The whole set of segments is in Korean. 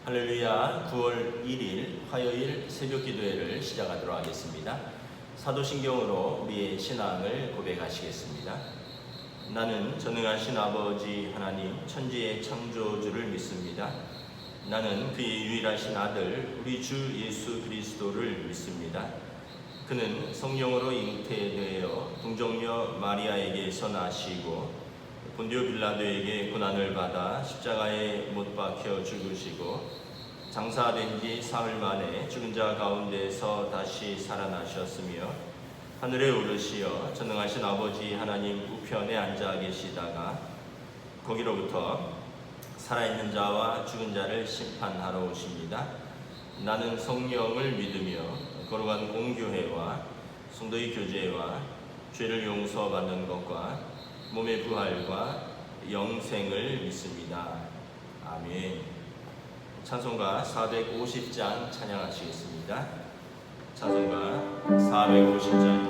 할렐루야. 9월 1일 화요일 새벽 기도회를 시작하도록 하겠습니다. 사도신경으로 우리의 신앙을 고백하시겠습니다. 나는 전능하신 아버지 하나님 천지의 창조주를 믿습니다. 나는 그의 유일하신 아들 우리 주 예수 그리스도를 믿습니다. 그는 성령으로 잉태되어 동정녀 마리아에게서 나시고 본디오 빌라도에게 고난을 받아 십자가에 못 박혀 죽으시고 장사된 지 사흘 만에 죽은 자 가운데서 다시 살아나셨으며 하늘에 오르시어 전능하신 아버지 하나님 우편에 앉아 계시다가 거기로부터 살아있는 자와 죽은 자를 심판하러 오십니다. 나는 성령을 믿으며 거룩한 공교회와 성도의 교제와 죄를 용서받는 것과 몸의 부활과 영생을 믿습니다. 아멘. 찬송가 450장 찬양하시겠습니다. 찬송가 450장입니다.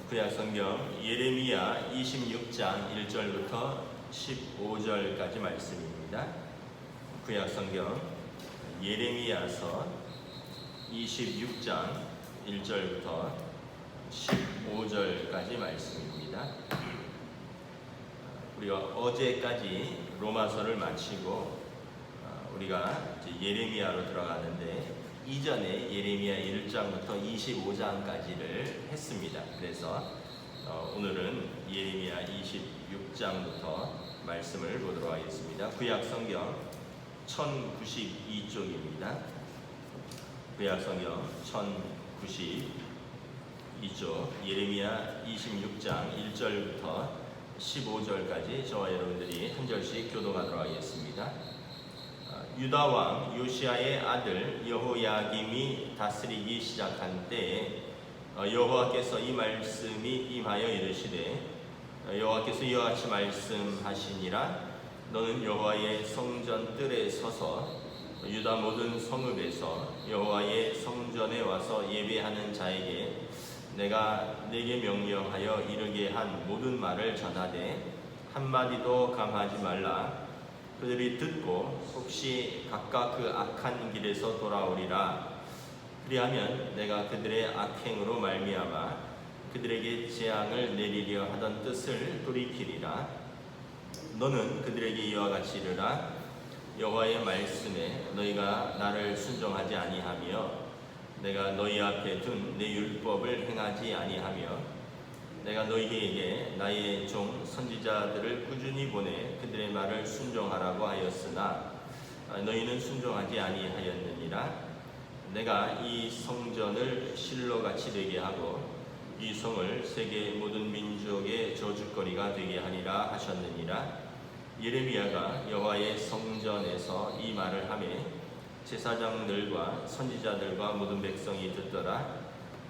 구약성경 예레미야 26장 1절부터 15절까지 말씀입니다. 구약성경 예레미야서 26장 1절부터 15절까지 말씀입니다. 우리가 어제까지 로마서를 마치고 우리가 이제 예레미야로 들어가는데 이전에 예레미야 1장부터 25장까지를 했습니다. 그래서 오늘은 예레미야 26장부터 말씀을 보도록 하겠습니다. 구약성경 1092쪽입니다. 구약성경 1092쪽 예레미야 26장 1절부터 15절까지 저와 여러분들이 한 절씩 교독하도록 하겠습니다. 유다 왕 요시야의 아들 여호야김이 다스리기 시작한 때에 여호와께서 이 말씀이 임하여 이르시되 여호와께서 이와 같이 말씀하시니라. 너는 여호와의 성전 뜰에 서서 유다 모든 성읍에서 여호와의 성전에 와서 예배하는 자에게 내가 네게 명령하여 이르게 한 모든 말을 전하되 한마디도 감하지 말라. 그들이 듣고 혹시 각각 그 악한 길에서 돌아오리라. 그리하면 내가 그들의 악행으로 말미암아 그들에게 재앙을 내리려 하던 뜻을 돌이키리라. 너는 그들에게 이와 같이 이르라. 여호와의 말씀에 너희가 나를 순종하지 아니하며 내가 너희 앞에 둔 내 율법을 행하지 아니하며 내가 너희에게 나의 종 선지자들을 꾸준히 보내 그들의 말을 순종하라고 하였으나 너희는 순종하지 아니하였느니라. 내가 이 성전을 실로같이 되게 하고 이 성을 세계 모든 민족의 저주거리가 되게 하리라 하셨느니라. 예레미야가 여호와의 성전에서 이 말을 하매 제사장들과 선지자들과 모든 백성이 듣더라.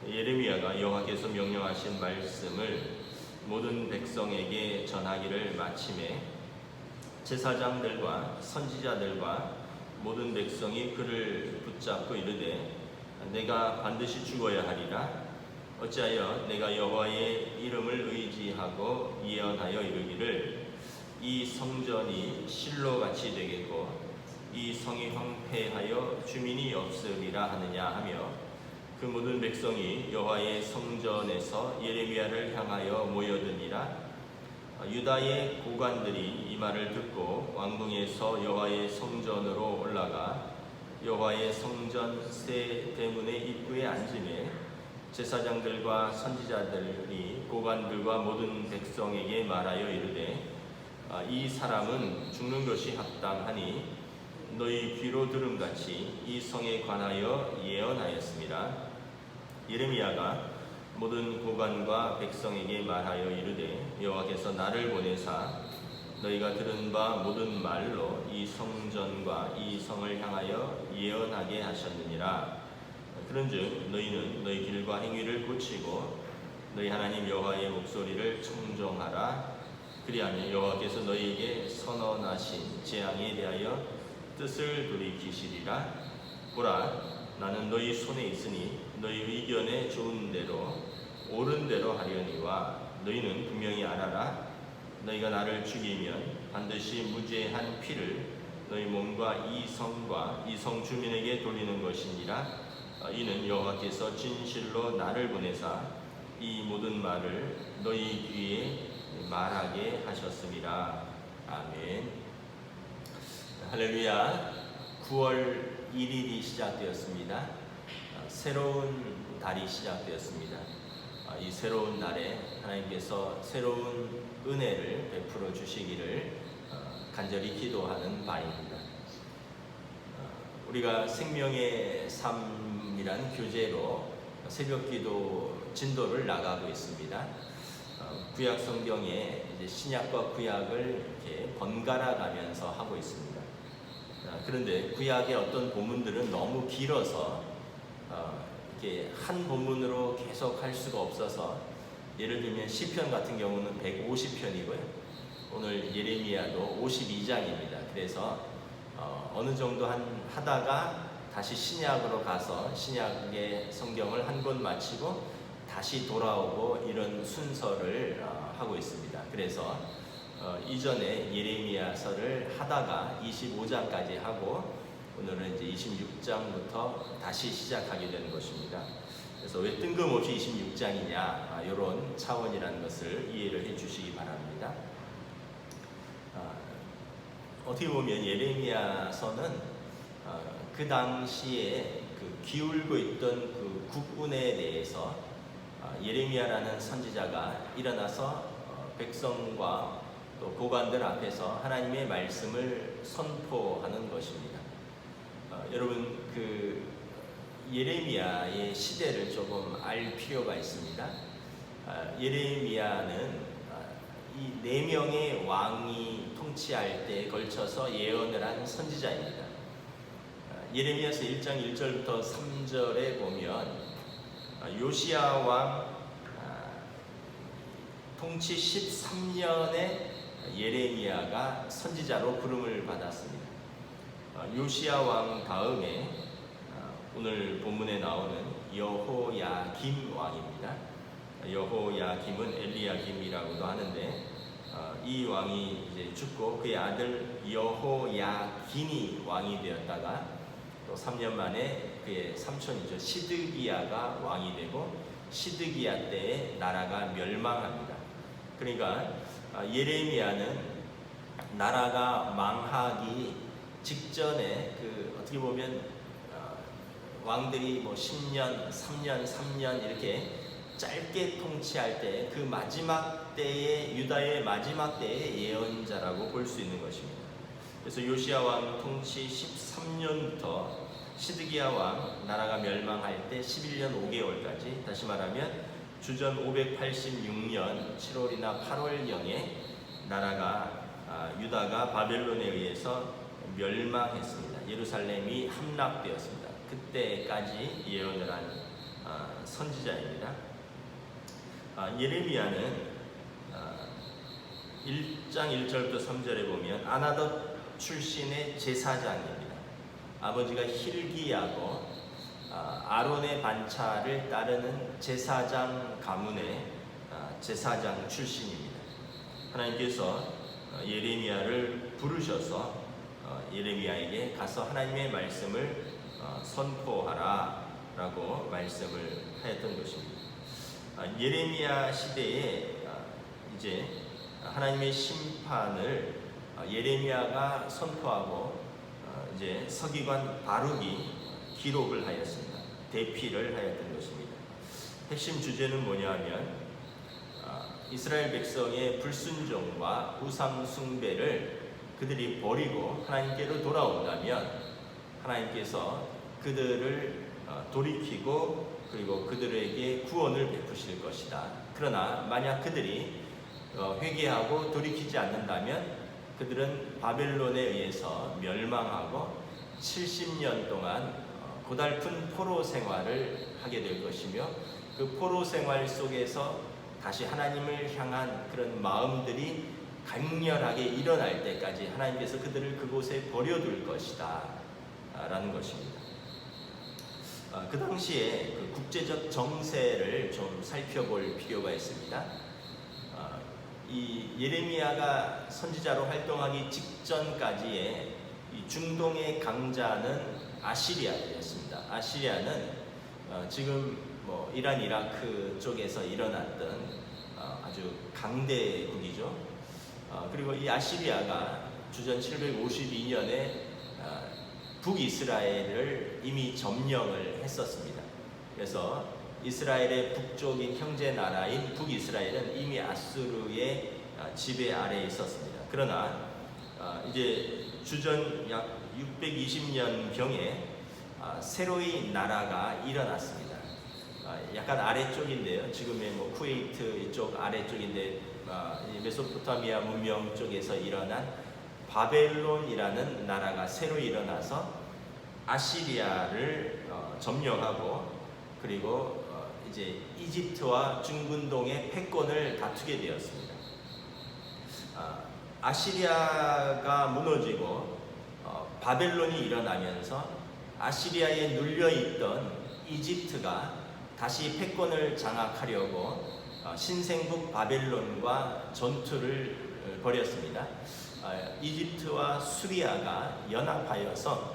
예레미야가 여호와께서 명령하신 말씀을 모든 백성에게 전하기를 마침에 제사장들과 선지자들과 모든 백성이 그를 붙잡고 이르되 내가 반드시 죽어야 하리라. 어찌하여 내가 여호와의 이름을 의지하고 예언하여 이르기를 이 성전이 실로같이 되겠고 이 성이 황폐하여 주민이 없으리라 하느냐 하며 그 모든 백성이 여호와의 성전에서 예레미야를 향하여 모여드니라. 유다의 고관들이 이 말을 듣고 왕궁에서 여호와의 성전으로 올라가 여호와의 성전 세 대문의 입구에 앉으매 제사장들과 선지자들이 고관들과 모든 백성에게 말하여 이르되 이 사람은 죽는 것이 합당하니 너희 귀로 들음같이 이 성에 관하여 예언하였습니다. 예레미야가 모든 고관과 백성에게 말하여 이르되 여호와께서 나를 보내사 너희가 들은 바 모든 말로 이 성전과 이 성을 향하여 예언하게 하셨느니라. 그런즉 너희는 너희 길과 행위를 고치고 너희 하나님 여호와의 목소리를 청종하라. 그리하면 여호와께서 너희에게 선언하신 재앙에 대하여 뜻을 돌이키시리라. 보라, 나는 너희 손에 있으니 너희 의견에 좋은 대로 옳은 대로 하려니와 너희는 분명히 알아라. 너희가 나를 죽이면 반드시 무죄한 피를 너희 몸과 이 성과 이 성 주민에게 돌리는 것이니라. 이는 여호와께서 진실로 나를 보내사 이 모든 말을 너희 귀에 말하게 하셨습니다. 아멘. 할렐루야. 9월 1일이 시작되었습니다. 새로운 달이 시작되었습니다. 이 새로운 날에 하나님께서 새로운 은혜를 베풀어 주시기를 간절히 기도하는 바입니다. 우리가 생명의 삶이란 교재로 새벽기도 진도를 나가고 있습니다. 구약 성경에 이제 신약과 구약을 이렇게 번갈아 가면서 하고 있습니다. 그런데 구약의 어떤 본문들은 너무 길어서 이렇게 한 본문으로 계속 할 수가 없어서 예를 들면 시편 같은 경우는 150편이고요. 오늘 예레미야도 52장입니다. 그래서 어느 정도 하다가 다시 신약으로 가서 신약의 성경을 한 권 마치고 다시 돌아오고 이런 순서를 하고 있습니다. 그래서 이전에 예레미야서를 하다가 25장까지 하고 오늘은 이제 26장부터 다시 시작하게 되는 것입니다. 그래서 왜 뜬금없이 26장이냐 이런 차원이라는 것을 이해를 해주시기 바랍니다. 어떻게 보면 예레미야서는 그 당시에 그 기울고 있던 그 국군에 대해서 예레미야라는 선지자가 일어나서 백성과 또 고관들 앞에서 하나님의 말씀을 선포하는 것입니다. 여러분 그 예레미야의 시대를 조금 알 필요가 있습니다. 예레미야는 이 4명의 왕이 통치할 때에 걸쳐서 예언을 한 선지자입니다. 예레미야서 1장 1절부터 3절에 보면 요시야 왕 통치 13년에 예레미야가 선지자로 부름을 받았습니다. 요시야 왕 다음에 오늘 본문에 나오는 여호야김 왕입니다. 여호야김은 엘리야김이라고도 하는데 이 왕이 이제 죽고 그의 아들 여호야긴이 왕이 되었다가 또 3년 만에 그의 삼촌이죠 시드기야가 왕이 되고 시드기야 때에 나라가 멸망합니다. 그러니까 예레미야는 나라가 망하기 직전에 그 어떻게 보면 왕들이 뭐 10년, 3년, 3년 이렇게 짧게 통치할 때 그 마지막 때의 유다의 마지막 때의 예언자라고 볼 수 있는 것입니다. 그래서 요시야 왕 통치 13년부터 시드기야 왕 나라가 멸망할 때 11년 5개월까지, 다시 말하면 주전 586년 7월이나 8월경에 나라가 유다가 바벨론에 의해서 멸망했습니다. 예루살렘이 함락되었습니다. 그때까지 예언을 한 선지자입니다. 예레미야는 1장 1절부터 3절에 보면 아나덧 출신의 제사장입니다. 아버지가 hil기야고 아론의 반차를 따르는 제사장 가문의 제사장 출신입니다. 하나님께서 예레미야를 부르셔서 예레미야에게 가서 하나님의 말씀을 선포하라 라고 말씀을 하였던 것입니다. 예레미야 시대에 이제 하나님의 심판을 예레미야가 선포하고 이제 서기관 바룩이 기록을 하였습니다. 대피를 하였던 것입니다. 핵심 주제는 뭐냐면 이스라엘 백성의 불순종과 우상 숭배를 그들이 버리고 하나님께로 돌아온다면 하나님께서 그들을 돌이키고 그리고 그들에게 구원을 베푸실 것이다. 그러나 만약 그들이 회개하고 돌이키지 않는다면 그들은 바벨론에 의해서 멸망하고 70년 동안 고달픈 포로 생활을 하게 될 것이며 그 포로 생활 속에서 다시 하나님을 향한 그런 마음들이 강렬하게 일어날 때까지 하나님께서 그들을 그곳에 버려둘 것이다 라는 것입니다. 그 당시에 그 국제적 정세를 좀 살펴볼 필요가 있습니다. 이 예레미야가 선지자로 활동하기 직전까지의 이 중동의 강자는 아시리아였습니다. 아시리아는 지금 뭐 이란, 이라크 쪽에서 일어났던 아주 강대국이죠. 그리고 이 아시리아가 주전 752년에 북이스라엘을 이미 점령을 했었습니다. 그래서 이스라엘의 북쪽인 형제 나라인 북이스라엘은 이미 아수르의 지배 아래에 있었습니다. 그러나 이제 주전 약 620년경에 새로이 나라가 일어났습니다. 약간 아래쪽인데요. 지금의 뭐 쿠웨이트 쪽 아래쪽인데 메소포타미아 문명 쪽에서 일어난 바벨론이라는 나라가 새로 일어나서 아시리아를 점령하고 그리고 이제 이집트와 중근동의 패권을 다투게 되었습니다. 아시리아가 무너지고 바벨론이 일어나면서 아시리아에 눌려있던 이집트가 다시 패권을 장악하려고 신생국 바벨론과 전투를 벌였습니다. 이집트와 수리아가 연합하여서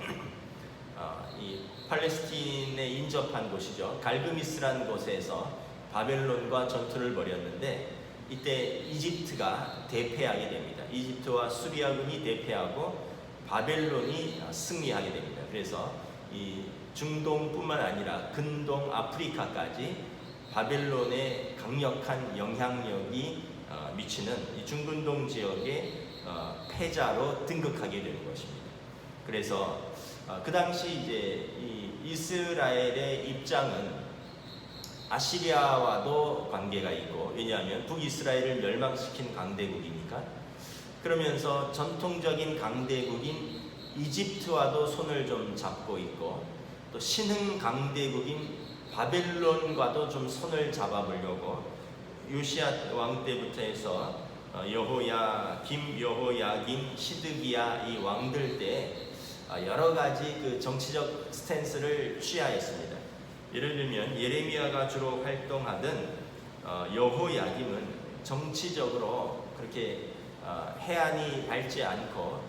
이 팔레스틴에 인접한 곳이죠. 갈그미스라는 곳에서 바벨론과 전투를 벌였는데 이때 이집트가 대패하게 됩니다. 이집트와 수리아군이 대패하고 바벨론이 승리하게 됩니다. 그래서 이 중동뿐만 아니라 근동 아프리카까지 바벨론의 강력한 영향력이 미치는 이 중근동 지역의 패자로 등극하게 되는 것입니다. 그래서 그 당시 이제 이 이스라엘의 입장은 아시리아와도 관계가 있고, 왜냐하면 북이스라엘을 멸망시킨 강대국이니까. 그러면서 전통적인 강대국인 이집트와도 손을 좀 잡고 있고, 또 신흥 강대국인 바벨론과도 좀 손을 잡아보려고 요시야 왕 때부터 해서 여호야김, 여호야긴, 시드기야 이 왕들 때 여러 가지 그 정치적 스탠스를 취하였습니다. 예를 들면 예레미야가 주로 활동하던 여호야김은 정치적으로 그렇게 해안이 밝지 않고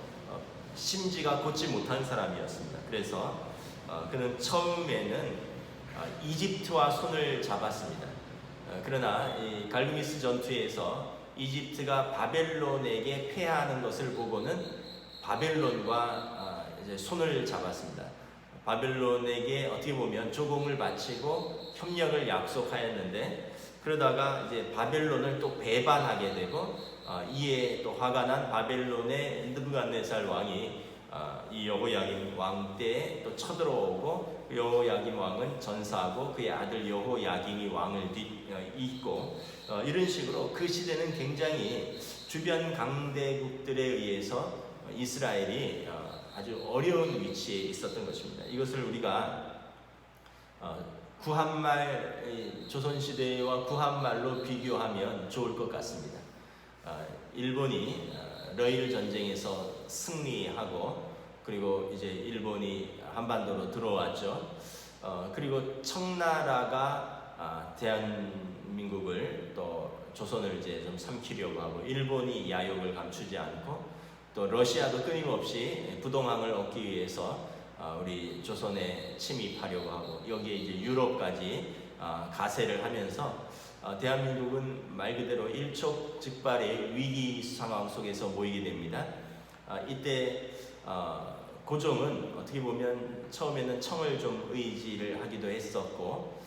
심지가 곧지 못한 사람이었습니다. 그래서 그는 처음에는 이집트와 손을 잡았습니다. 그러나 이 갈그미스 전투에서 이집트가 바벨론에게 패하는 것을 보고는 바벨론과 이제 손을 잡았습니다. 바벨론에게 어떻게 보면 조공을 바치고 협력을 약속하였는데, 그러다가 이제 바벨론을 또 배반하게 되고, 이에 또 화가 난 바벨론의 느부갓네살 왕이 이 여호야김 왕 때에 또 쳐들어오고, 여호야김 왕은 전사하고 그의 아들 여호야김이 왕을 잇고, 이런 식으로 그 시대는 굉장히 주변 강대국들에 의해서 이스라엘이 아주 어려운 위치에 있었던 것입니다. 이것을 우리가 구한말, 조선시대와 구한말로 비교하면 좋을 것 같습니다. 일본이 러일 전쟁에서 승리하고, 그리고 이제 일본이 한반도로 들어왔죠. 그리고 청나라가 대한민국을 또 조선을 이제 좀 삼키려고 하고, 일본이 야욕을 감추지 않고, 또 러시아도 끊임없이 부동항을 얻기 위해서 우리 조선에 침입하려고 하고, 여기에 이제 유럽까지 가세를 하면서 대한민국은 말 그대로 일촉즉발의 위기 상황 속에서 모이게 됩니다. 이때 고종은 어떻게 보면 처음에는 청을 좀 의지를 하기도 했었고,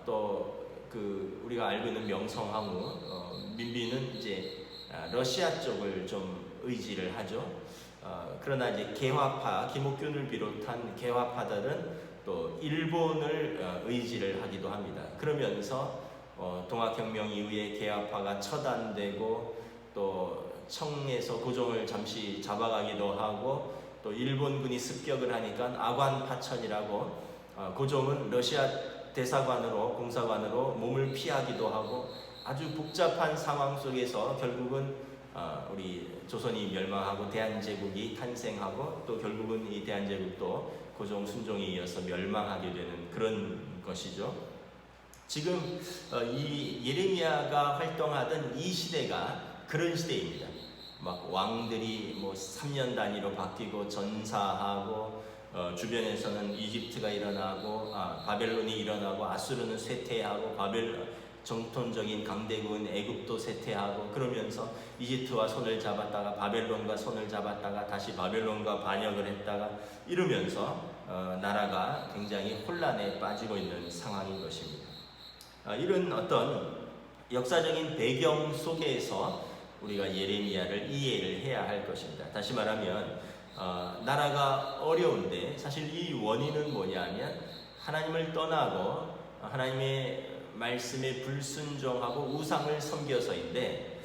또 그 우리가 알고 있는 명성황후 민비는 이제 러시아 쪽을 좀 의지를 하죠. 그러나 이제 개화파, 김옥균을 비롯한 개화파들은 또 일본을 의지를 하기도 합니다. 그러면서 동학혁명 이후에 개화파가 처단되고, 또 청에서 고종을 잠시 잡아가기도 하고, 또 일본군이 습격을 하니까 아관파천이라고 고종은 러시아 대사관으로, 공사관으로 몸을 피하기도 하고, 아주 복잡한 상황 속에서 결국은 우리 조선이 멸망하고 대한제국이 탄생하고, 또 결국은 이 대한제국도 고종 순종에 이어서 멸망하게 되는 그런 것이죠. 지금 이 예레미야가 활동하던 이 시대가 그런 시대입니다. 막 왕들이 뭐 3년 단위로 바뀌고 전사하고, 주변에서는 이집트가 일어나고, 바벨론이 일어나고, 아수르는 쇠퇴하고, 정통적인 강대국은 애굽도 쇠퇴하고, 그러면서 이집트와 손을 잡았다가 바벨론과 손을 잡았다가 다시 바벨론과 반역을 했다가, 이러면서 나라가 굉장히 혼란에 빠지고 있는 상황인 것입니다. 이런 어떤 역사적인 배경 속에서 우리가 예레미야를 이해를 해야 할 것입니다. 다시 말하면 나라가 어려운데 사실 이 원인은 뭐냐면, 하나님을 떠나고 하나님의 말씀에 불순종하고 우상을 섬겨서인데,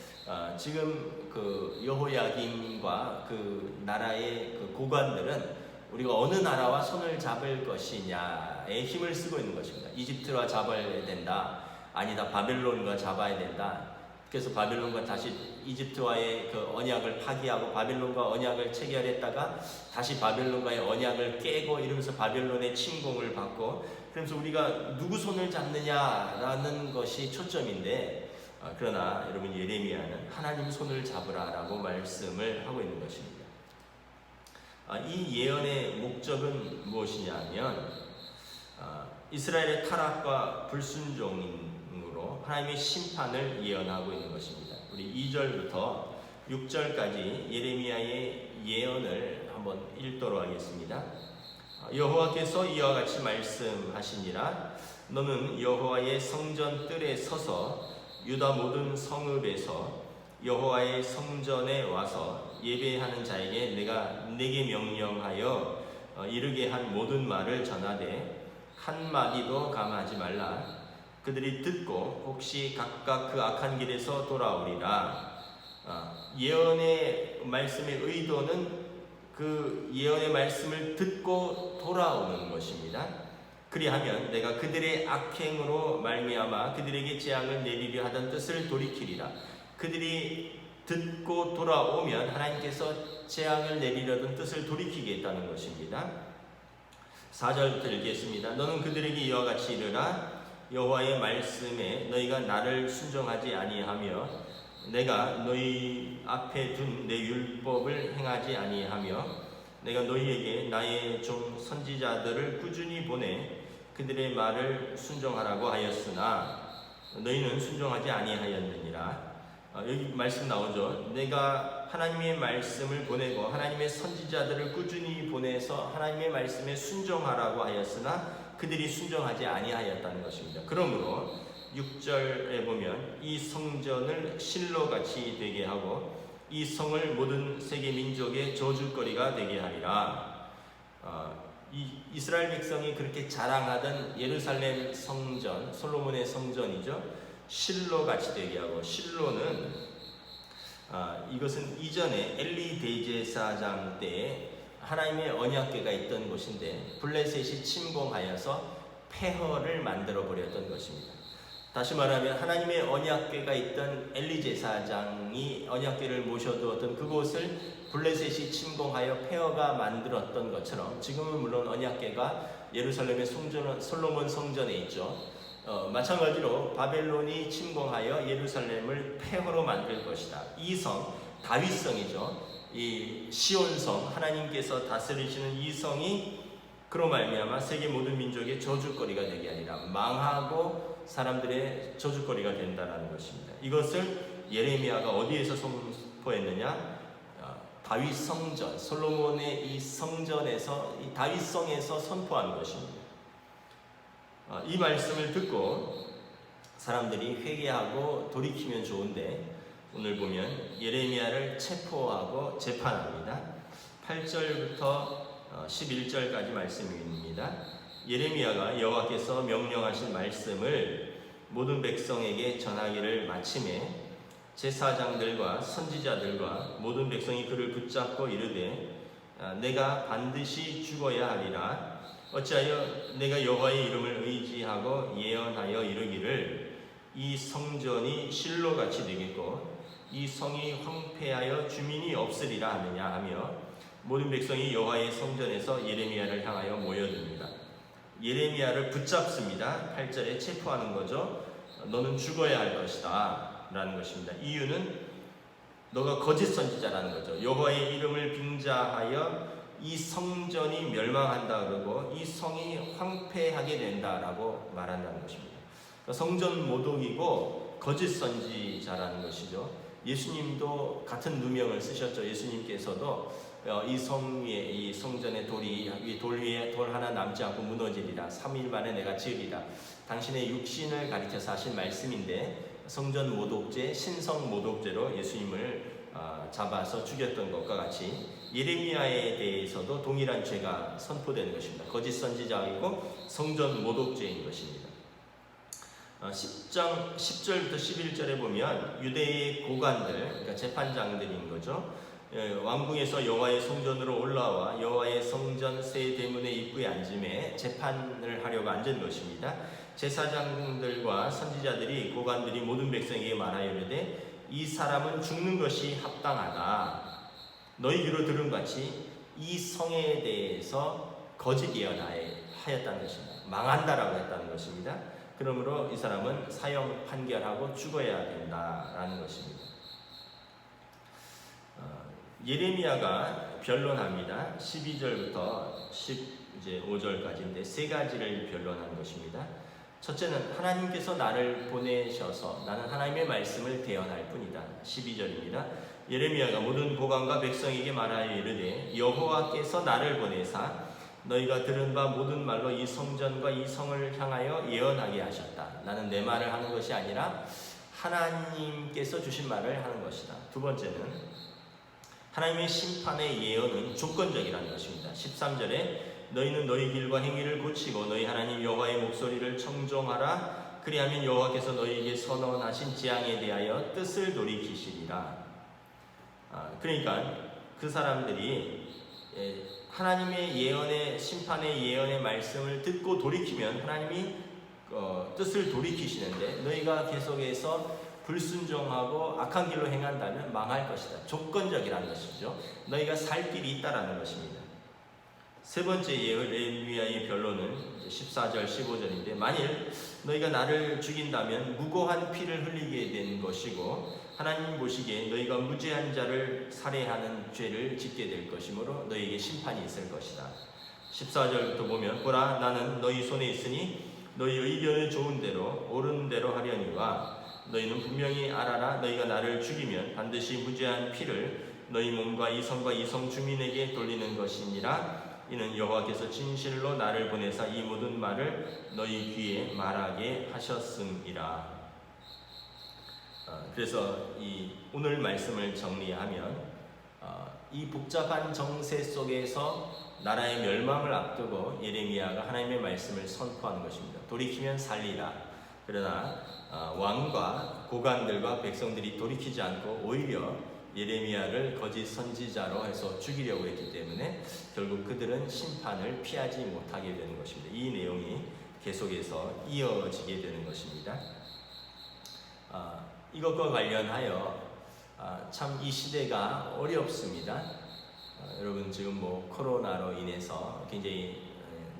지금 그 여호야김과 그 나라의 그 고관들은 우리가 어느 나라와 손을 잡을 것이냐에 힘을 쓰고 있는 것입니다. 이집트와 잡아야 된다, 아니다 바벨론과 잡아야 된다. 그래서 바벨론과 다시 이집트와의 그 언약을 파기하고 바벨론과 언약을 체결했다가 다시 바벨론과의 언약을 깨고, 이러면서 바벨론의 침공을 받고, 그래서 우리가 누구 손을 잡느냐라는 것이 초점인데, 그러나 여러분, 예레미야는 하나님 손을 잡으라라고 말씀을 하고 있는 것입니다. 이 예언의 목적은 무엇이냐면, 이스라엘의 타락과 불순종으로 하나님의 심판을 예언하고 있는 것입니다. 우리 2절부터 6절까지 예레미야의 예언을 한번 읽도록 하겠습니다. 여호와께서 이와 같이 말씀하시니라. 너는 여호와의 성전 뜰에 서서 유다 모든 성읍에서 여호와의 성전에 와서 예배하는 자에게 내가 네게 명령하여 이르게 한 모든 말을 전하되 한마디도 감하지 말라. 그들이 듣고 혹시 각각 그 악한 길에서 돌아오리라. 예언의 말씀의 의도는 그 예언의 말씀을 듣고 돌아오는 것입니다. 그리하면 내가 그들의 악행으로 말미암아 그들에게 재앙을 내리려 하던 뜻을 돌이키리라. 그들이 듣고 돌아오면 하나님께서 재앙을 내리려던 뜻을 돌이키겠다는 것입니다. 4절부터 읽겠습니다. 너는 그들에게 이와 같이 이르라. 여호와의 말씀에 너희가 나를 순종하지 아니하며 내가 너희 앞에 둔 내 율법을 행하지 아니하며 내가 너희에게 나의 종 선지자들을 꾸준히 보내 그들의 말을 순종하라고 하였으나 너희는 순종하지 아니하였느니라. 여기 말씀 나오죠. 내가 하나님의 말씀을 보내고 하나님의 선지자들을 꾸준히 보내서 하나님의 말씀에 순종하라고 하였으나 그들이 순종하지 아니하였다는 것입니다. 그러므로 6절에 보면 이 성전을 실로같이 되게 하고 이 성을 모든 세계 민족의 저주거리가 되게 하리라. 이스라엘 백성이 그렇게 자랑하던 예루살렘 성전, 솔로몬의 성전이죠. 실로같이 되게 하고, 실로는 이것은 이전에 엘리 대제사장 때에 하나님의 언약궤가 있던 곳인데 블레셋이 침공하여서 폐허를 만들어 버렸던 것입니다. 다시 말하면 하나님의 언약궤가 있던 엘리 제사장이 언약궤를 모셔두었던 그곳을 블레셋이 침공하여 폐허가 만들었던 것처럼 지금은 물론 언약궤가 예루살렘의 솔로몬 성전에 있죠. 마찬가지로 바벨론이 침공하여 예루살렘을 폐허로 만들 것이다. 이 성, 다윗성이죠. 이 시온성, 하나님께서 다스리시는 이 성이 그로 말미암아 세계 모든 민족의 저주거리가 되게 하리라. 망하고 사람들의 저주거리가 된다는 것입니다. 이것을 예레미야가 어디에서 선포했느냐? 다윗 성전, 솔로몬의 이 성전에서, 이 다윗성에서 선포한 것입니다. 이 말씀을 듣고 사람들이 회개하고 돌이키면 좋은데 오늘 보면 예레미야를 체포하고 재판합니다. 8절부터 11절까지 말씀입니다. 예레미야가 여호와께서 명령하신 말씀을 모든 백성에게 전하기를 마침에 제사장들과 선지자들과 모든 백성이 그를 붙잡고 이르되 내가 반드시 죽어야 하리라. 어찌하여 내가 여호와의 이름을 의지하고 예언하여 이르기를 이 성전이 실로같이 되겠고 이 성이 황폐하여 주민이 없으리라 하느냐 하며 모든 백성이 여호와의 성전에서 예레미야를 향하여 모여듭니다. 예레미야를 붙잡습니다. 8절에 체포하는 거죠. 너는 죽어야 할 것이다 라는 것입니다. 이유는 너가 거짓 선지자라는 거죠. 여호와의 이름을 빙자하여 이 성전이 멸망한다 그러고 이 성이 황폐하게 된다라고 말한다는 것입니다. 성전 모독이고 거짓 선지자라는 것이죠. 예수님도 같은 누명을 쓰셨죠. 예수님께서도 이 성 위에, 이 성전의 돌 위에 돌 하나 남지 않고 무너지리라. 3일 만에 내가 지으리라. 당신의 육신을 가리켜서 하신 말씀인데 성전 모독죄, 신성 모독죄로 예수님을 잡아서 죽였던 것과 같이 예레미야에 대해서도 동일한 죄가 선포되는 것입니다. 거짓 선지자이고 성전 모독죄인 것입니다. 10절부터 11절에 보면 유대의 고관들, 그러니까 재판장들인 거죠. 왕궁에서 여호와의 성전으로 올라와 여호와의 성전 세 대문의 입구에 앉음에 재판을 하려고 앉은 것입니다. 제사장들과 선지자들이 고관들이 모든 백성에게 말하여 이르되 이 사람은 죽는 것이 합당하다. 너희 귀로 들은 같이 이 성에 대해서 거짓 예언하였다는 것입니다. 망한다라고 했다는 것입니다. 그러므로 이 사람은 사형 판결하고 죽어야 된다라는 것입니다. 예레미야가 변론합니다. 12절부터 15절까지인데 세 가지를 변론한 것입니다. 첫째는 하나님께서 나를 보내셔서 나는 하나님의 말씀을 대언할 뿐이다. 12절입니다. 예레미야가 모든 고관과 백성에게 말하여 이르되 여호와께서 나를 보내사 너희가 들은 바 모든 말로 이 성전과 이 성을 향하여 예언하게 하셨다. 나는 내 말을 하는 것이 아니라 하나님께서 주신 말을 하는 것이다. 두 번째는 하나님의 심판의 예언은 조건적이라는 것입니다. 13절에 너희는 너희 길과 행위를 고치고 너희 하나님 여호와의 목소리를 청종하라. 그리하면 여호와께서 너희에게 선언하신 재앙에 대하여 뜻을 돌이키시리라. 그러니까 그 사람들이 하나님의 예언의 심판의 예언의 말씀을 듣고 돌이키면 하나님이 뜻을 돌이키시는데 너희가 계속해서 불순종하고 악한 길로 행한다면 망할 것이다. 조건적이라는 것이죠. 너희가 살 길이 있다라는 것입니다. 세 번째 예레미야의 변론은 14절 15절인데 만일 너희가 나를 죽인다면 무고한 피를 흘리게 된 것이고 하나님 보시기에 너희가 무죄한 자를 살해하는 죄를 짓게 될 것이므로 너희에게 심판이 있을 것이다. 14절부터 보면 보라 나는 너희 손에 있으니 너희 의견을 좋은 대로 옳은 대로 하려니와 너희는 분명히 알아라. 너희가 나를 죽이면 반드시 무죄한 피를 너희 몸과 이성과 이성 주민에게 돌리는 것이니라. 이는 여호와께서 진실로 나를 보내사 이 모든 말을 너희 귀에 말하게 하셨음이라. 그래서 이 오늘 말씀을 정리하면 이 복잡한 정세 속에서 나라의 멸망을 앞두고 예레미야가 하나님의 말씀을 선포하는 것입니다. 돌이키면 살리라. 그러나 왕과 고관들과 백성들이 돌이키지 않고 오히려 예레미야를 거짓 선지자로 해서 죽이려고 했기 때문에 결국 그들은 심판을 피하지 못하게 되는 것입니다. 이 내용이 계속해서 이어지게 되는 것입니다. 이것과 관련하여 참 이 시대가 어렵습니다. 여러분 지금 뭐 코로나로 인해서 굉장히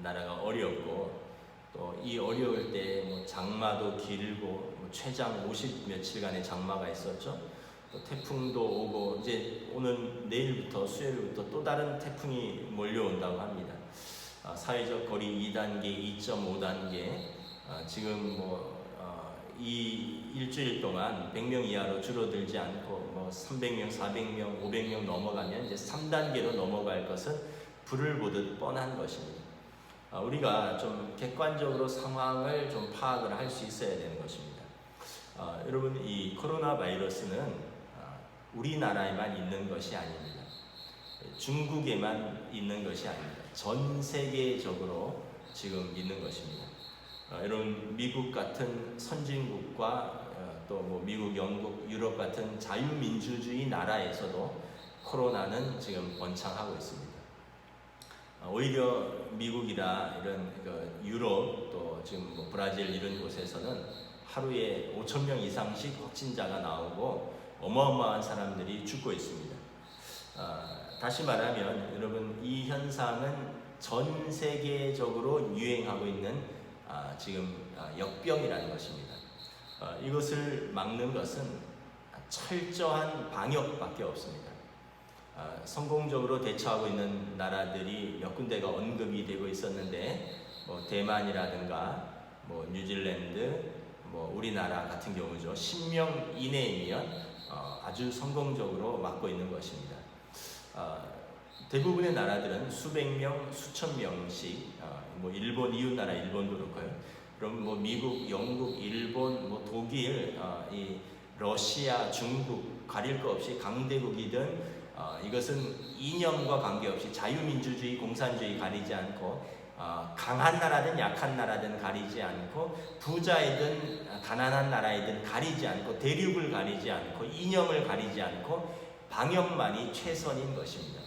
나라가 어렵고 또 이 어려울 때 뭐 장마도 길고 뭐 최장 50 며칠간의 장마가 있었죠. 또 태풍도 오고 이제 오는 내일부터 수요일부터 또 다른 태풍이 몰려온다고 합니다. 사회적 거리 2단계, 2.5단계 지금 이 일주일 동안 100명 이하로 줄어들지 않고 300명, 400명, 500명 넘어가면 이제 3단계로 넘어갈 것은 불을 보듯 뻔한 것입니다. 우리가 좀 객관적으로 상황을 좀 파악을 할 수 있어야 되는 것입니다. 여러분 이 코로나 바이러스는 우리나라에만 있는 것이 아닙니다. 중국에만 있는 것이 아닙니다. 전 세계적으로 지금 있는 것입니다. 여러분 미국 같은 선진국과 또 미국, 영국, 유럽 같은 자유민주주의 나라에서도 코로나는 지금 번창하고 있습니다. 오히려 미국이나 이런 유럽 또 지금 브라질 이런 곳에서는 하루에 5,000명 이상씩 확진자가 나오고 어마어마한 사람들이 죽고 있습니다. 다시 말하면 여러분 이 현상은 전 세계적으로 유행하고 있는 지금 역병이라는 것입니다. 이것을 막는 것은 철저한 방역밖에 없습니다. 성공적으로 대처하고 있는 나라들이 몇 군데가 언급이 되고 있었는데 대만이라든가 뉴질랜드, 우리나라 같은 경우죠. 10명 이내이면 아주 성공적으로 막고 있는 것입니다. 대부분의 나라들은 수백 명, 수천 명씩 일본 이웃나라 일본도 그렇고요. 그럼 미국, 영국, 일본, 독일, 이 러시아, 중국 가릴 거 없이 강대국이든 이것은 이념과 관계없이 자유민주주의, 공산주의 가리지 않고 강한 나라든 약한 나라든 가리지 않고 부자이든 가난한 나라이든 가리지 않고 대륙을 가리지 않고 이념을 가리지 않고 방역만이 최선인 것입니다.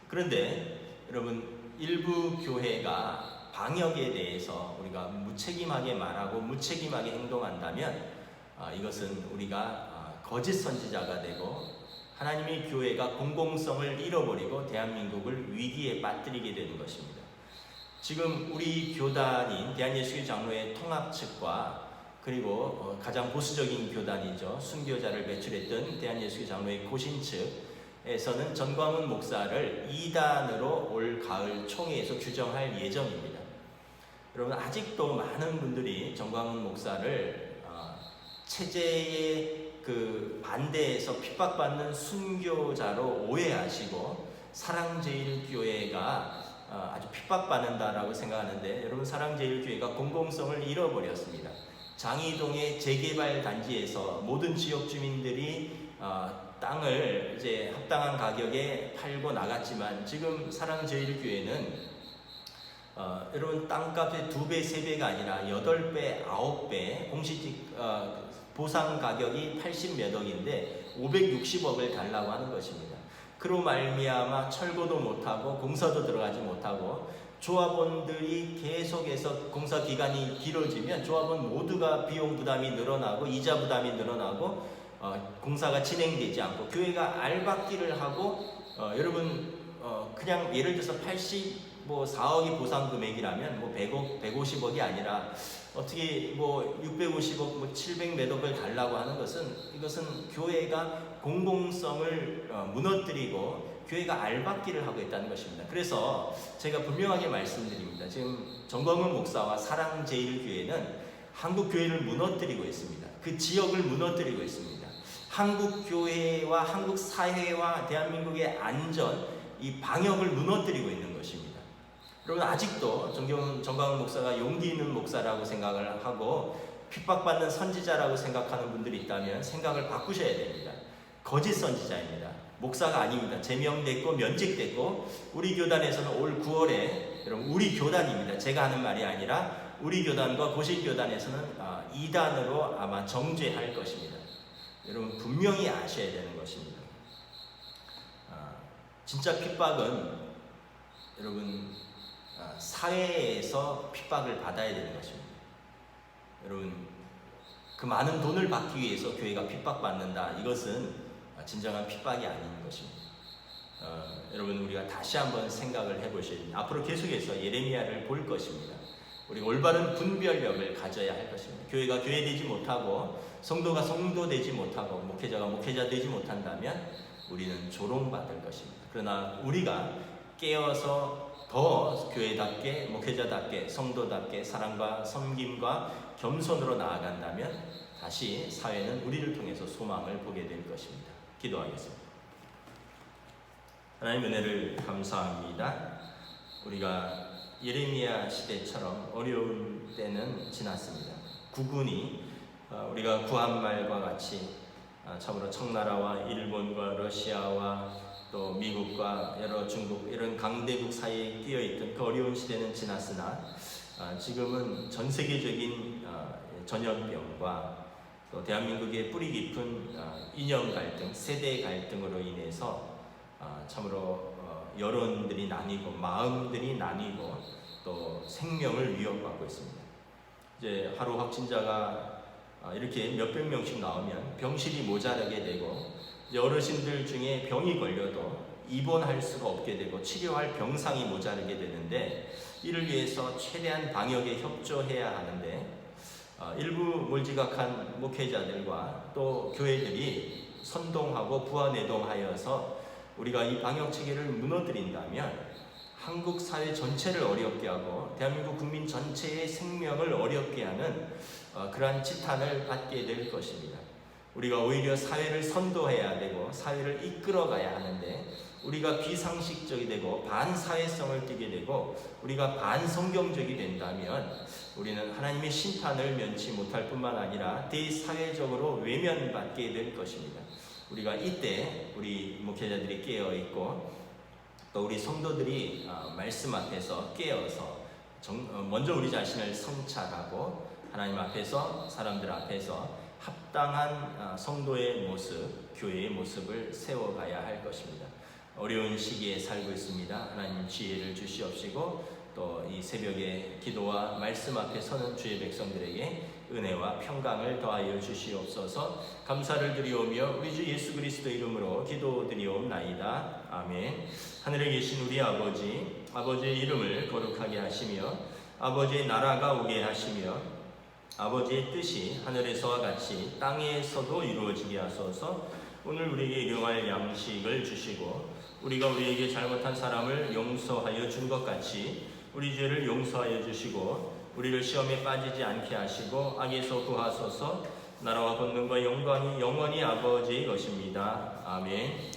그런데 여러분 일부 교회가 방역에 대해서 우리가 무책임하게 말하고 무책임하게 행동한다면 이것은 우리가 거짓 선지자가 되고 하나님의 교회가 공공성을 잃어버리고 대한민국을 위기에 빠뜨리게 되는 것입니다. 지금 우리 교단인 대한예수교 장로회 통합 측과 그리고 가장 보수적인 교단이죠. 순교자를 배출했던 대한예수교 장로회 고신 측에서는 전광훈 목사를 이단으로 올 가을 총회에서 규정할 예정입니다. 여러분 아직도 많은 분들이 전광훈 목사를 체제의 반대에서 핍박받는 순교자로 오해하시고 사랑제일교회가 아주 핍박받는다라고 생각하는데 여러분 사랑제일교회가 공공성을 잃어버렸습니다. 장이동의 재개발 단지에서 모든 지역 주민들이 땅을 이제 합당한 가격에 팔고 나갔지만 지금 사랑제일교회는 여러분 땅값의 2배, 3배가 아니라 8배, 9배 공시지 보상 가격이 80몇 억인데 560억을 달라고 하는 것입니다. 그로 말미암아 철거도 못하고 공사도 들어가지 못하고 조합원들이 계속해서 공사 기간이 길어지면 조합원 모두가 비용 부담이 늘어나고 이자 부담이 늘어나고 공사가 진행되지 않고 교회가 알박기를 하고 여러분 그냥 예를 들어서 4억이 보상 금액이라면 100억, 150억이 아니라 어떻게 650억, 700 몇 억을 달라고 하는 것은 이것은 교회가 공공성을 무너뜨리고 교회가 알박기를 하고 있다는 것입니다. 그래서 제가 분명하게 말씀드립니다. 지금 전광훈 목사와 사랑제일교회는 한국 교회를 무너뜨리고 있습니다. 그 지역을 무너뜨리고 있습니다. 한국 교회와 한국 사회와 대한민국의 안전, 이 방역을 무너뜨리고 있는 것입니다. 여러분, 아직도 정광훈 목사가 용기 있는 목사라고 생각을 하고 핍박받는 선지자라고 생각하는 분들이 있다면 생각을 바꾸셔야 됩니다. 거짓 선지자입니다. 목사가 아닙니다. 제명됐고 면직됐고, 우리 교단에서는 올 9월에, 여러분, 우리 교단입니다. 제가 하는 말이 아니라 우리 교단과 고실교단에서는 이단으로 아마 정죄할 것입니다. 여러분, 분명히 아셔야 되는 것입니다. 진짜 핍박은 여러분 사회에서 핍박을 받아야 되는 것입니다. 여러분, 그 많은 돈을 받기 위해서 교회가 핍박받는다, 이것은 진정한 핍박이 아닌 것입니다. 여러분, 우리가 다시 한번 생각을 해보셔야 됩니다. 앞으로 계속해서 예레미야를 볼 것입니다. 우리가 올바른 분별력을 가져야 할 것입니다. 교회가 교회되지 못하고 성도가 성도되지 못하고 목회자가 목회자 되지 못한다면 우리는 조롱받을 것입니다. 그러나 우리가 깨어서 더 교회답게, 목회자답게, 성도답게 사랑과 섬김과 겸손으로 나아간다면 다시 사회는 우리를 통해서 소망을 보게 될 것입니다. 기도하겠습니다. 하나님 은혜를 감사합니다. 우리가 예레미야 시대처럼 어려운 때는 지났습니다. 국군이 우리가 구한말과 같이 참으로 청나라와 일본과 러시아와 또 미국과 여러 중국 이런 강대국 사이에 끼어있던 그 어려운 시대는 지났으나 지금은 전 세계적인 전염병과 또 대한민국의 뿌리 깊은 이념 갈등, 세대 갈등으로 인해서 참으로 여론들이 나뉘고 마음들이 나뉘고 또 생명을 위협받고 있습니다. 이제 하루 확진자가 이렇게 몇백 명씩 나오면 병실이 모자라게 되고, 이제 어르신들 중에 병이 걸려도 입원할 수가 없게 되고 치료할 병상이 모자라게 되는데, 이를 위해서 최대한 방역에 협조해야 하는데 일부 몰지각한 목회자들과 또 교회들이 선동하고 부안해동하여서 우리가 이 방역 체계를 무너뜨린다면 한국 사회 전체를 어렵게 하고 대한민국 국민 전체의 생명을 어렵게 하는 그러한 지탄을 받게 될 것입니다. 우리가 오히려 사회를 선도해야 되고 사회를 이끌어가야 하는데 우리가 비상식적이 되고 반사회성을 띠게 되고 우리가 반성경적이 된다면 우리는 하나님의 심판을 면치 못할 뿐만 아니라 대사회적으로 외면받게 될 것입니다. 우리가 이때 우리 목회자들이 깨어있고 또 우리 성도들이 말씀 앞에서 깨어서 먼저 우리 자신을 성찰하고 하나님 앞에서 사람들 앞에서 합당한 성도의 모습, 교회의 모습을 세워가야 할 것입니다. 어려운 시기에 살고 있습니다. 하나님 지혜를 주시옵시고 또 이 새벽에 기도와 말씀 앞에 서는 주의 백성들에게 은혜와 평강을 더하여 주시옵소서. 감사를 드리오며 우리 주 예수 그리스도 이름으로 기도드리옵나이다. 아멘. 하늘에 계신 우리 아버지, 아버지의 이름을 거룩하게 하시며 아버지의 나라가 오게 하시며 아버지의 뜻이 하늘에서와 같이 땅에서도 이루어지게 하소서. 오늘 우리에게 일용할 양식을 주시고 우리가 우리에게 잘못한 사람을 용서하여 준 것 같이 우리 죄를 용서하여 주시고 우리를 시험에 빠지지 않게 하시고 악에서 구하소서. 나라와 권능과 영광이 영원히 아버지의 것입니다. 아멘.